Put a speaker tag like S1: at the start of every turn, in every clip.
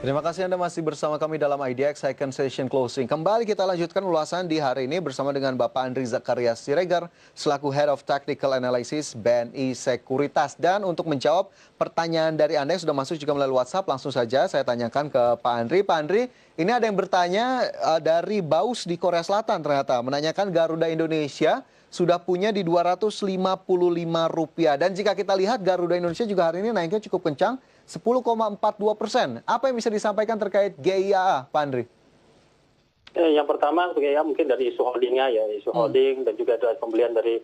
S1: Terima kasih Anda masih bersama kami dalam IDX Second Session Closing. Kembali kita lanjutkan ulasan di hari ini bersama dengan Bapak Andri Zakaria Siregar selaku Head of Technical Analysis BNI Sekuritas. Dan untuk menjawab pertanyaan dari Anda yang sudah masuk juga melalui WhatsApp, langsung saja saya tanyakan ke Pak Andri. Pak Andri, ini ada yang bertanya dari Baus di Korea Selatan ternyata, menanyakan Garuda Indonesia sudah punya di Rp255. Dan jika kita lihat Garuda Indonesia juga hari ini naiknya cukup kencang, 10,42%. Apa yang bisa disampaikan terkait GIAA, Pak Andri?
S2: Yang pertama, GIAA mungkin dari isu holdingnya ya, isu holding dan juga ada pembelian dari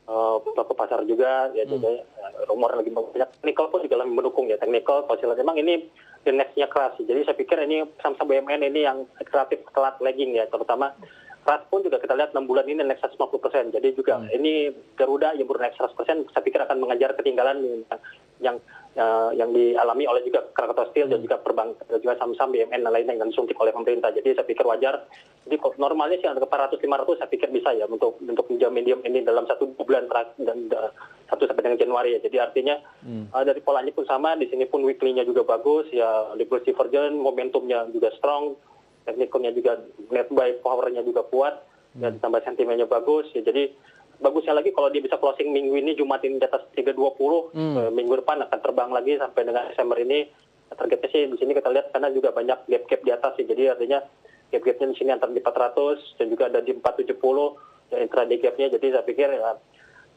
S2: pelaku pasar juga, ya juga rumor lagi banyak. Teknikal pun juga lebih mendukung ya, teknikal, kalau memang ini the next-nya keras. Jadi saya pikir ini saham-saham BUMN ini yang relatif telat lagging ya, terutama keras pun juga kita lihat 6 bulan ini naik 150%. Jadi juga ini Garuda yang baru naik 100%, saya pikir akan mengejar ketinggalan yang dialami oleh juga Krakatau Steel dan juga perbankan dan juga saham-saham BUMN lainnya yang disuntik oleh pemerintah. Jadi saya pikir wajar. Jadi normalnya sih antara 400-500 saya pikir bisa ya untuk medium ini dalam 1 bulan dan 1 sampai dengan Januari ya. Jadi artinya dari polanya pun sama, di sini pun weekly-nya juga bagus ya, liberal divergent, momentumnya juga strong, teknikalnya juga net buy power-nya juga kuat dan tambah sentimennya bagus ya. Jadi bagusnya lagi kalau dia bisa closing minggu ini Jumat ini di atas 320, minggu depan akan terbang lagi sampai dengan Desember ini. Targetnya sih di sini kita lihat karena juga banyak gap-gap di atas sih. Jadi artinya gap-gapnya di sini antara di 400 dan juga ada di 470 ya, intraday gapnya. Jadi saya pikir ya,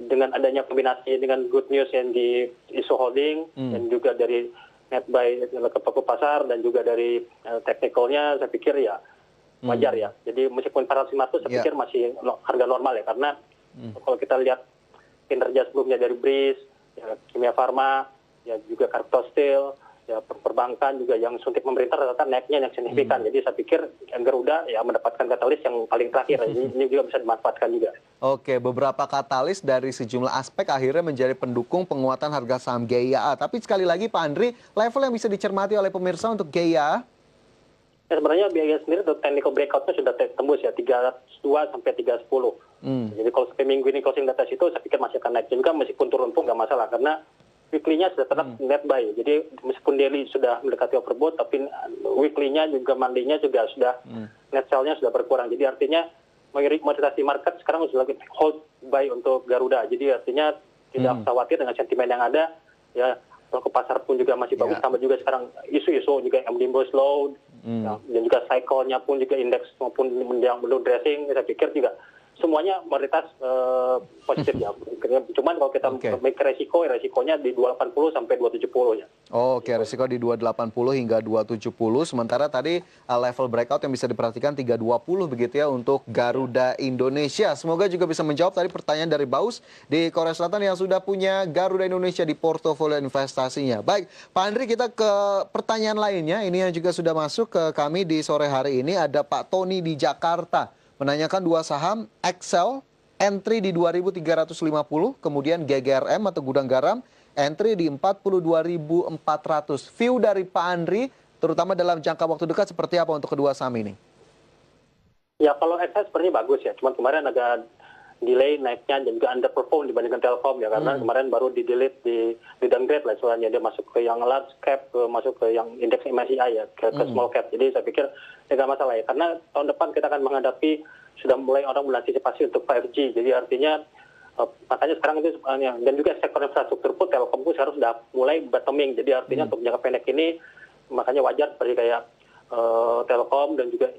S2: dengan adanya kombinasi dengan good news yang di isu holding dan juga dari net buy ke pelaku pasar dan juga dari technicalnya, saya pikir ya wajar ya. Jadi meskipun 400-500 saya pikir masih harga normal ya, karena kalau kita lihat kinerja sebelumnya dari BRIS, ya, Kimia Farma, ya juga Krakatau Steel, ya perbankan juga yang suntik pemerintah rata-rata naiknya yang signifikan. Jadi saya pikir Garuda ya mendapatkan katalis yang paling terakhir. Ini juga bisa dimanfaatkan juga.
S1: Oke, beberapa katalis dari sejumlah aspek akhirnya menjadi pendukung penguatan harga saham GIAA. Tapi sekali lagi Pak Andri, level yang bisa dicermati oleh pemirsa untuk GIAA?
S2: Ya, sebenarnya GIAA sendiri untuk technical breakout-nya sudah tembus ya 302 sampai 310. Jadi kalau sampai minggu ini closing data itu saya pikir masih akan naik juga, meskipun turun pun nggak masalah karena weekly-nya sudah tetap net buy. Jadi meskipun daily sudah mendekati overbought, tapi weekly-nya juga monthly-nya juga sudah net sell-nya sudah berkurang. Jadi artinya mayoritas di market sekarang sudah lagi hold buy untuk Garuda. Jadi artinya tidak khawatir dengan sentimen yang ada. Ya, pelaku pasar pun juga masih bagus. Tambah juga sekarang isu-isu juga yang omnibus law dan juga cycle-nya pun juga indeks maupun yang belum dressing. Saya pikir juga semuanya mayoritas positif ya. Cuman kalau kita make resikonya di 280 sampai 270 ya.
S1: Oke, resiko di 280 hingga 270. Sementara tadi level breakout yang bisa diperhatikan 320 begitu ya untuk Garuda Indonesia. Semoga juga bisa menjawab tadi pertanyaan dari Baus di Korea Selatan yang sudah punya Garuda Indonesia di portofolio investasinya. Baik, Pak Andri, kita ke pertanyaan lainnya. Ini yang juga sudah masuk ke kami di sore hari ini. Ada Pak Tony di Jakarta menanyakan dua saham, Excel, entry di 2.350, kemudian GGRM atau Gudang Garam, entry di 42.400. View dari Pak Andri, terutama dalam jangka waktu dekat seperti apa untuk kedua saham ini?
S2: Ya kalau Excel sebenarnya bagus ya, cuman kemarin agak delay naiknya dan juga underperform dibandingkan Telkom ya, karena kemarin baru di-delete, di downgrade lah soalnya, dia masuk ke yang large cap, masuk ke yang indeks MSCI ya, ke small cap. Jadi saya pikir tidak masalah ya, karena tahun depan kita akan menghadapi, sudah mulai orang mengantisipasi untuk 5G. Jadi artinya makanya sekarang itu dan juga sektor infrastruktur pun Telkom pun sekarang sudah mulai bottoming. Jadi artinya untuk jangka pendek ini makanya wajar seperti kayak Telkom dan juga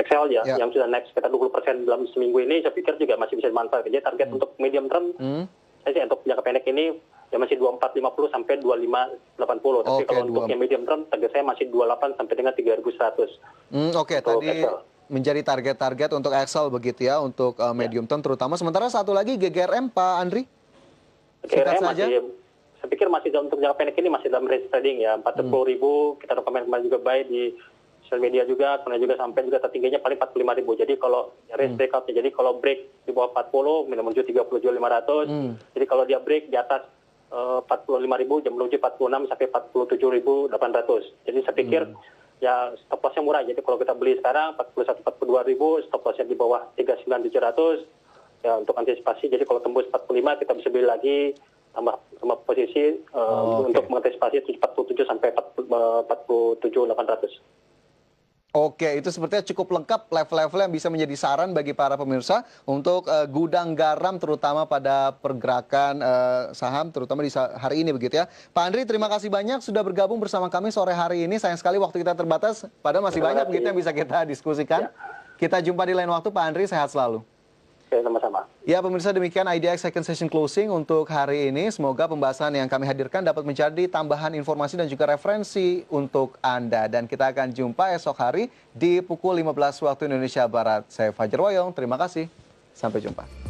S2: Excel ya, yang sudah naik sekitar 20% dalam seminggu ini, saya pikir juga masih bisa dimanfaatkan. Jadi target untuk medium term, saya sih untuk jangka pendek ini ya masih 2450 sampai 2580. Tapi kalau untuk yang medium term, target saya masih 28 sampai dengan 3100.
S1: Oke, tadi Excel menjadi target-target untuk Excel begitu ya, untuk medium term terutama. Sementara satu lagi GGRM, Pak Andri?
S2: GGRM masih, saya pikir masih untuk jangka pendek ini masih dalam range trading ya, 40.000, kita rekomend kemarin juga buy di sosial media juga, kemudian juga sampai juga tertingginya paling 45.000. Jadi kalau range breakoutnya, jadi kalau break di bawah 40, minimum 30.500. Jadi kalau dia break di atas 45.000, jam menuju 46 sampai 47.800. Jadi saya pikir ya stop lossnya murah. Jadi kalau kita beli sekarang 41-42.000, stop lossnya di bawah 39.700 ya untuk antisipasi. Jadi kalau tembus 45 kita bisa beli lagi, tambah posisi untuk mengantisipasi 47 sampai 47.800.
S1: Oke, itu sepertinya cukup lengkap level-level yang bisa menjadi saran bagi para pemirsa untuk gudang garam terutama pada pergerakan saham terutama di hari ini begitu ya. Pak Andri, terima kasih banyak sudah bergabung bersama kami sore hari ini. Sayang sekali waktu kita terbatas, padahal masih
S2: Terima
S1: banyak
S2: kasih.
S1: begitu yang bisa kita diskusikan.
S2: Ya.
S1: Kita jumpa di lain waktu, Pak Andri, sehat selalu.
S2: Oke, sama-sama.
S1: Ya pemirsa, demikian IDX Second Session Closing untuk hari ini. Semoga pembahasan yang kami hadirkan dapat menjadi tambahan informasi dan juga referensi untuk Anda. Dan kita akan jumpa esok hari di pukul 15 waktu Indonesia Barat. Saya Fajar Woyong, terima kasih. Sampai jumpa.